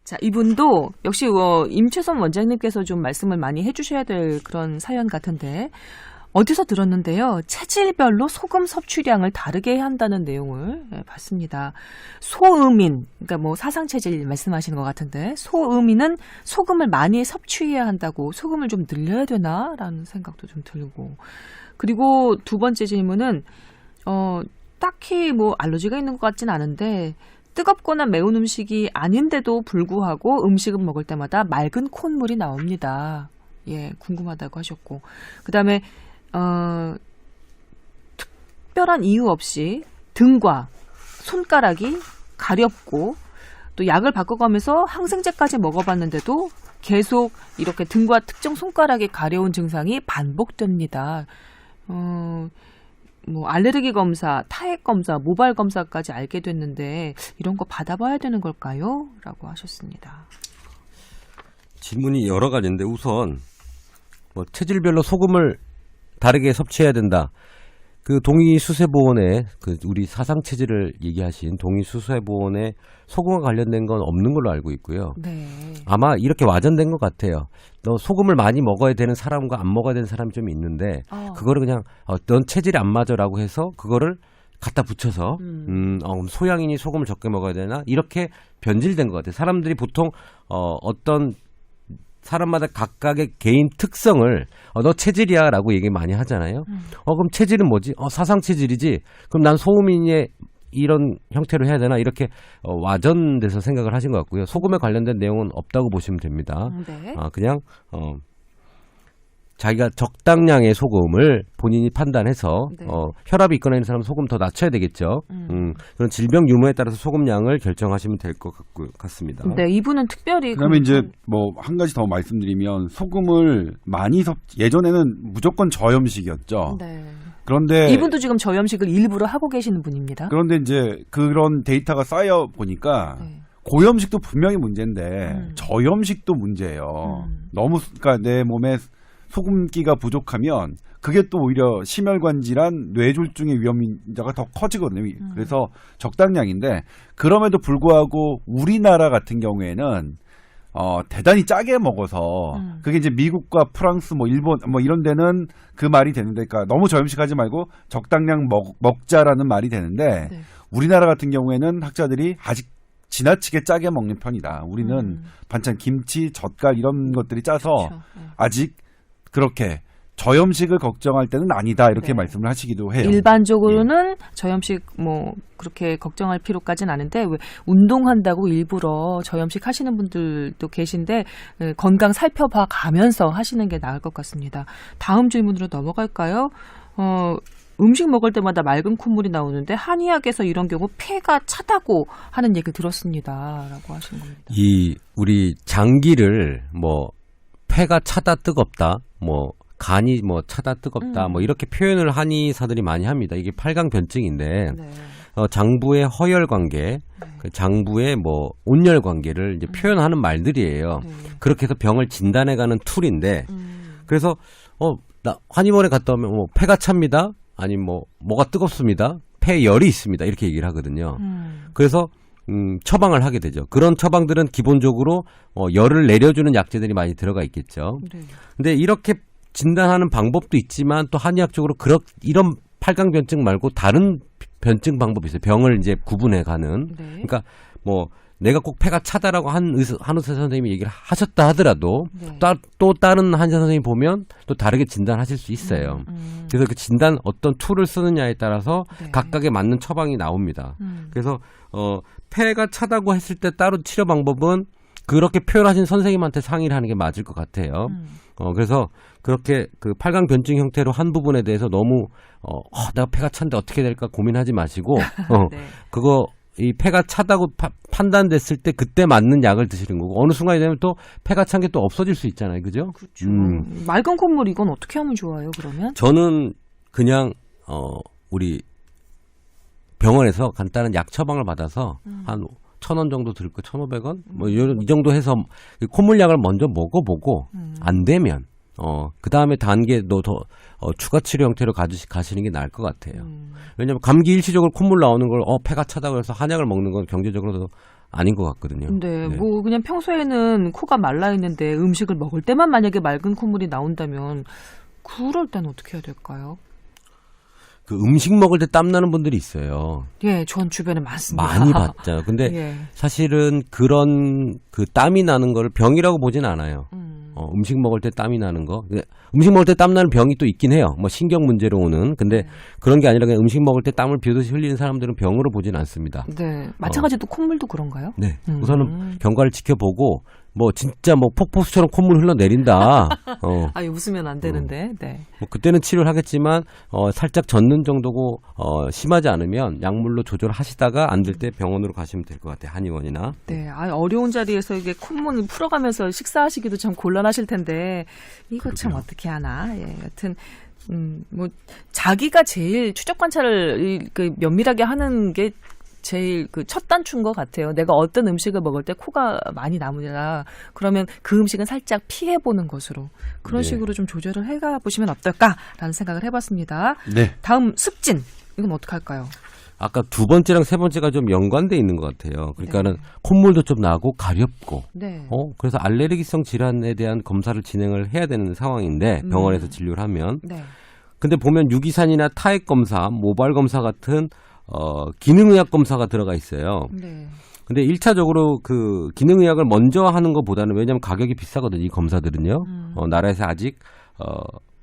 자, 이분도 역시 임채선 원장님께서 좀 말씀을 많이 해주셔야 될 그런 사연 같은데 어디서 들었는데요. 체질별로 소금 섭취량을 다르게 해야 한다는 내용을 봤습니다. 소음인, 그러니까 뭐 사상체질 말씀하시는 것 같은데 소음인은 소금을 많이 섭취해야 한다고 소금을 좀 늘려야 되나라는 생각도 좀 들고 그리고 두 번째 질문은 딱히 뭐 알러지가 있는 것 같진 않은데 뜨겁거나 매운 음식이 아닌데도 불구하고 음식을 먹을 때마다 맑은 콧물이 나옵니다. 예, 궁금하다고 하셨고 그다음에 특별한 이유 없이 등과 손가락이 가렵고 또 약을 바꿔가면서 항생제까지 먹어봤는데도 계속 이렇게 등과 특정 손가락이 가려운 증상이 반복됩니다. 뭐 알레르기 검사, 타액 검사, 모발 검사까지 알게 됐는데 이런 거 받아봐야 되는 걸까요? 라고 하셨습니다. 질문이 여러 가지인데 우선 뭐 체질별로 소금을 다르게 섭취해야 된다. 그 동의수세보원에 그 우리 사상체질을 얘기하신 동의수세보원에 소금과 관련된 건 없는 걸로 알고 있고요. 네. 아마 이렇게 와전된 것 같아요. 너 소금을 많이 먹어야 되는 사람과 안 먹어야 되는 사람이 좀 있는데 그거를 그냥 넌 체질이 안 맞아라고 해서 그거를 갖다 붙여서 소양인이 소금을 적게 먹어야 되나 이렇게 변질된 것 같아요. 사람들이 보통 어떤 사람마다 각각의 개인 특성을 너 체질이야 라고 얘기 많이 하잖아요. 그럼 체질은 뭐지? 사상체질이지. 그럼 난 소음인의 이런 형태로 해야 되나? 이렇게 와전돼서 생각을 하신 것 같고요. 소금에 관련된 내용은 없다고 보시면 됩니다. 네. 그냥 자기가 적당량의 소금을 본인이 판단해서 네. 혈압이 있거나 있는 사람은 소금 더 낮춰야 되겠죠. 그런 질병 유무에 따라서 소금량을 결정하시면 될 것 같습니다. 네, 이분은 특별히 그러면 이제 뭐 한 가지 더 말씀드리면 소금을 많이 예전에는 무조건 저염식이었죠. 네. 그런데 이분도 지금 저염식을 일부러 하고 계시는 분입니다. 그런데 이제 그런 데이터가 쌓여 보니까 고염식도 분명히 문제인데 저염식도 문제예요. 너무 그러니까 내 몸에 소금기가 부족하면 그게 또 오히려 심혈관 질환, 뇌졸중의 위험자가 더 커지거든요. 그래서 적당량인데 그럼에도 불구하고 우리나라 같은 경우에는 대단히 짜게 먹어서 그게 이제 미국과 프랑스 뭐 일본 뭐 이런 데는 그 말이 되는데 그러니까 너무 저염식하지 말고 적당량 먹자라는 말이 되는데 네. 우리나라 같은 경우에는 학자들이 아직 지나치게 짜게 먹는 편이다. 우리는 반찬 김치, 젓갈 이런 것들이 짜서 그렇죠. 네. 아직 그렇게 저염식을 걱정할 때는 아니다 이렇게 네. 말씀을 하시기도 해요. 일반적으로는 저염식 뭐 그렇게 걱정할 필요까지는 않은데 왜 운동한다고 일부러 저염식 하시는 분들도 계신데 건강 살펴봐 가면서 하시는 게 나을 것 같습니다. 다음 질문으로 넘어갈까요? 음식 먹을 때마다 맑은 콧물이 나오는데 한의학에서 이런 경우 폐가 차다고 하는 얘기를 들었습니다라고 하시는 겁니다. 이 우리 장기를 뭐 폐가 차다 뜨겁다, 뭐 간이 뭐 차다 뜨겁다, 뭐 이렇게 표현을 한의사들이 많이 합니다. 이게 팔강변증인데 네. 장부의 허열 관계, 그 장부의 뭐 온열 관계를 이제 표현하는 말들이에요. 네. 그렇게 해서 병을 진단해가는 툴인데, 그래서 나 한의원에 갔다 오면 뭐 폐가 찹니다, 아니면 뭐가 뜨겁습니다, 폐열이 있습니다 이렇게 얘기를 하거든요. 그래서 처방을 하게 되죠. 그런 처방들은 기본적으로 열을 내려주는 약재들이 많이 들어가 있겠죠. 네. 근데 이렇게 진단하는 방법도 있지만 또 한의학적으로 이런 팔강변증 말고 다른 변증 방법이 있어요. 병을 이제 구분해 가는. 네. 그러니까 뭐 내가 꼭 폐가 차다라고 한의사 선생님이 얘기를 하셨다 하더라도 네. 또 다른 한의사 선생님이 보면 또 다르게 진단하실 수 있어요. 그래서 그 진단 어떤 툴을 쓰느냐에 따라서 네. 각각에 맞는 처방이 나옵니다. 그래서 폐가 차다고 했을 때 따로 치료 방법은 그렇게 표현하신 선생님한테 상의를 하는 게 맞을 것 같아요. 그래서 그렇게 그 팔강변증 형태로 한 부분에 대해서 너무 내가 폐가 찬데 어떻게 될까 고민하지 마시고 네. 그거 이 폐가 차다고 판단됐을 때 그때 맞는 약을 드시는 거고 어느 순간이 되면 또 폐가 찬 게 또 없어질 수 있잖아요. 그죠? 그렇죠. 맑은 콧물 이건 어떻게 하면 좋아요, 그러면? 저는 그냥 우리 병원에서 간단한 약 처방을 받아서 한 1,000원 정도 들 거 1,500원 뭐 이 정도 해서 콧물약을 먼저 먹어보고 안 되면 그 다음에 단계도 더 추가 치료 형태로 가시는 게 나을 것 같아요. 왜냐하면 감기 일시적으로 콧물 나오는 걸 폐가 차다고 해서 한약을 먹는 건 경제적으로도 아닌 것 같거든요. 근데 네. 뭐 그냥 평소에는 코가 말라 있는데 음식을 먹을 때만 만약에 맑은 콧물이 나온다면 그럴 땐 어떻게 해야 될까요? 그 음식 먹을 때 땀 나는 분들이 있어요. 예, 전 주변에 많습니다. 많이 봤잖아요. 근데 예. 사실은 그런 그 땀이 나는 걸 병이라고 보진 않아요. 음식 먹을 때 땀이 나는 거. 음식 먹을 때 땀 나는 병이 또 있긴 해요. 뭐 신경 문제로 오는. 근데 그런 게 아니라 그냥 음식 먹을 때 땀을 비오듯이 흘리는 사람들은 병으로 보진 않습니다. 네. 마찬가지로 콧물도 그런가요? 네. 우선은 경과를 지켜보고 뭐 진짜 뭐 폭포수처럼 콧물 흘러내린다. 아니 웃으면 안 되는데. 네. 뭐 그때는 치료를 하겠지만 살짝 젖는 정도고 심하지 않으면 약물로 조절하시다가 안 될 때 병원으로 가시면 될 것 같아요. 한의원이나. 네. 어려운 자리에서 이게 콧물 풀어가면서 식사하시기도 참 곤란하실 텐데 이거 참 어떻게 하나. 예. 여튼 뭐 자기가 제일 추적 관찰을 그 면밀하게 하는 게 제일 그 첫 단추인 것 같아요. 내가 어떤 음식을 먹을 때 코가 많이 나무라 그러면 그 음식은 살짝 피해 보는 것으로 그런 네. 식으로 좀 조절을 해가 보시면 어떨까라는 생각을 해봤습니다. 네. 다음 습진 이건 어떻게 할까요? 아까 두 번째랑 세 번째가 좀 연관돼 있는 것 같아요. 그러니까는 네. 콧물도 좀 나고 가렵고. 네. 그래서 알레르기성 질환에 대한 검사를 진행을 해야 되는 상황인데 병원에서 진료를 하면. 네. 근데 보면 유기산이나 타액 검사, 모발 검사 같은 기능의학 검사가 들어가 있어요. 네. 근데 1차적으로 그 기능의학을 먼저 하는 것보다는 왜냐하면 가격이 비싸거든요. 이 검사들은요. 나라에서 아직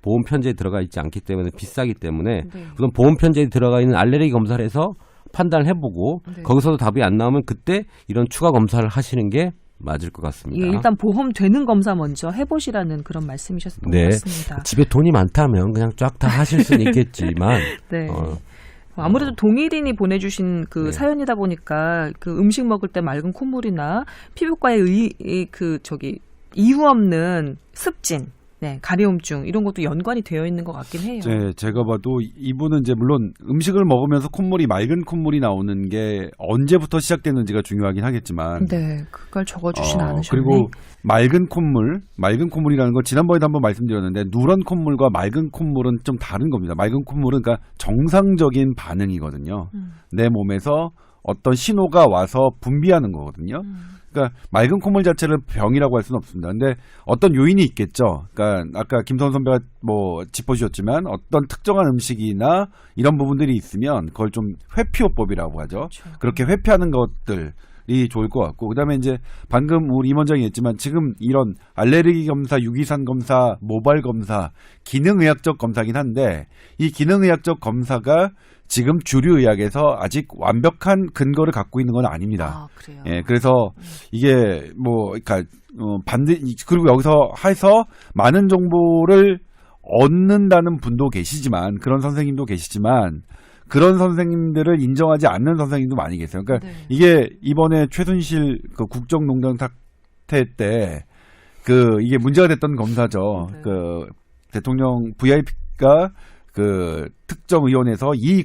보험 편제에 들어가 있지 않기 때문에 비싸기 때문에 네. 우선 보험 편제에 들어가 있는 알레르기 검사를 해서 판단을 해보고 네. 거기서도 답이 안 나오면 그때 이런 추가 검사를 하시는 게 맞을 것 같습니다. 예, 일단 보험 되는 검사 먼저 해보시라는 그런 말씀이셨던 것 같습니다. 집에 돈이 많다면 그냥 쫙 다 하실 수는 있겠지만 네. 아무래도 동일인이 보내주신 그 네. 사연이다 보니까 그 음식 먹을 때 맑은 콧물이나 피부과의 이유 없는 습진, 네, 가려움증 이런 것도 연관이 되어 있는 것 같긴 해요. 제가 봐도 이분은 이제 물론 음식을 먹으면서 콧물이 맑은 콧물이 나오는 게 언제부터 시작됐는지가 중요하긴 하겠지만 네, 그걸 적어주진 않으셨네. 그리고 맑은 콧물이라는 걸 지난번에도 한번 말씀드렸는데 누런 콧물과 맑은 콧물은 좀 다른 겁니다. 맑은 콧물은 그러니까 정상적인 반응이거든요. 내 몸에서 어떤 신호가 와서 분비하는 거거든요. 그러니까 맑은 콧물 자체를 병이라고 할 수는 없습니다. 근데 어떤 요인이 있겠죠. 그러니까 아까 김선 선배가 뭐 짚어주셨지만 어떤 특정한 음식이나 이런 부분들이 있으면 그걸 좀 회피요법이라고 하죠. 그렇죠. 그렇게 회피하는 것들이 좋을 것 같고 그다음에 이제 방금 우리 임원장이 했지만 지금 이런 알레르기 검사, 유기산 검사, 모발 검사, 기능의학적 검사긴 한데 이 기능의학적 검사가 지금 주류의학에서 아직 완벽한 근거를 갖고 있는 건 아닙니다. 그래요. 예, 그래서 이게 뭐, 그러니까 그리고 여기서 해서 많은 정보를 얻는다는 분도 계시지만 그런 선생님도 계시지만 그런 선생님들을 인정하지 않는 선생님도 많이 계세요. 그러니까 네. 이게 이번에 최순실 그 국정농단 사태 때 이게 문제가 됐던 검사죠. 네. 그 대통령 VIP가 그 특정 의원에서 이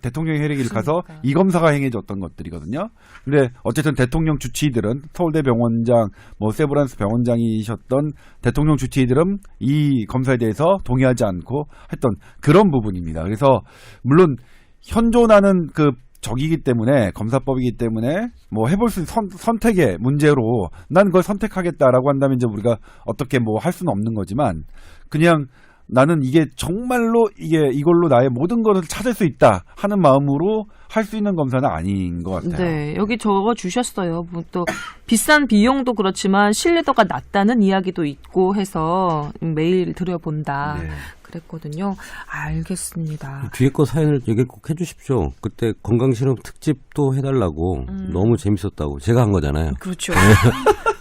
대통령의 혈액을 가서 이 검사가 행해줬던 것들이거든요. 근데 어쨌든 대통령 주치의들은 서울대 병원장, 뭐 세브란스 병원장이셨던 대통령 주치의들은 이 검사에 대해서 동의하지 않고 했던 그런 부분입니다. 그래서 물론 현존하는 그 적이기 때문에 검사법이기 때문에 뭐 해볼 수 있는 선택의 문제로 난 그걸 선택하겠다라고 한다면 이제 우리가 어떻게 뭐 할 수는 없는 거지만 그냥 나는 이게 정말로 이걸로 나의 모든 것을 찾을 수 있다 하는 마음으로 할 수 있는 검사는 아닌 것 같아요. 네, 여기 적어 주셨어요. 뭐 또 비싼 비용도 그렇지만 신뢰도가 낮다는 이야기도 있고 해서 매일 들여본다. 네. 그랬거든요. 알겠습니다. 뒤에 거 사연을 얘기 꼭 해주십시오. 그때 건강실험 특집도 해달라고 너무 재밌었다고 제가 한 거잖아요. 그렇죠.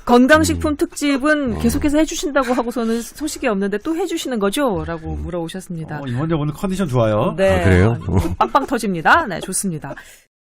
건강식품 특집은 계속해서 해주신다고 하고서는 소식이 없는데 또 해주시는 거죠? 라고 물어오셨습니다. 임원장 오늘 컨디션 좋아요. 네. 그래요? 빵빵 터집니다. 네, 좋습니다.